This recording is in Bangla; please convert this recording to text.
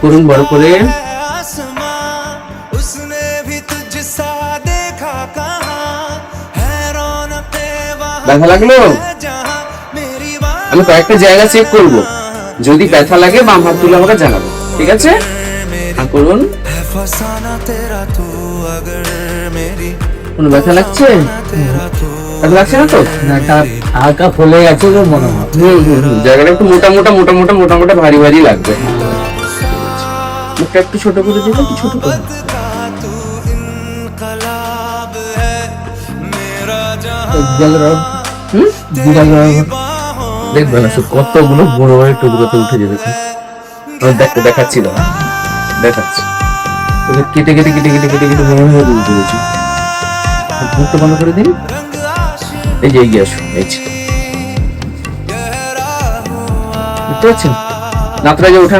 করুন বড় করে। ব্যথা লাগলো? আমি কয়েকটা জায়গা চেক করব, যদি ব্যথা লাগে বাম হাত তুলে আমাকে জানাবো, ঠিক আছে? করুন। কোনো ব্যথা লাগছে? ব্যথা লাগছে না তো? হালকা ফুলে গেছে তো মনে হয়। জায়গাটা একটু মোটা মোটা মোটা মোটা মোটা মোটা ভারী ভারী লাগবে। মুখটা একটু ছোট করে দিলে, একটু ছোট করে। দেখবে না কতগুলো বড় বড় টুকরোতে উঠে যাবে। দেখাচ্ছি, দাঁড়া দেখাচ্ছি। কেটে কেটে কেটে কেটে কেটে কেটে বড় হয়ে উঠে গেছে। মুখটা বন্ধ করে দিন। এই যে এগিয়ে আসুন, এই যে দেখতে পাচ্ছেন নাতরা যে ওঠা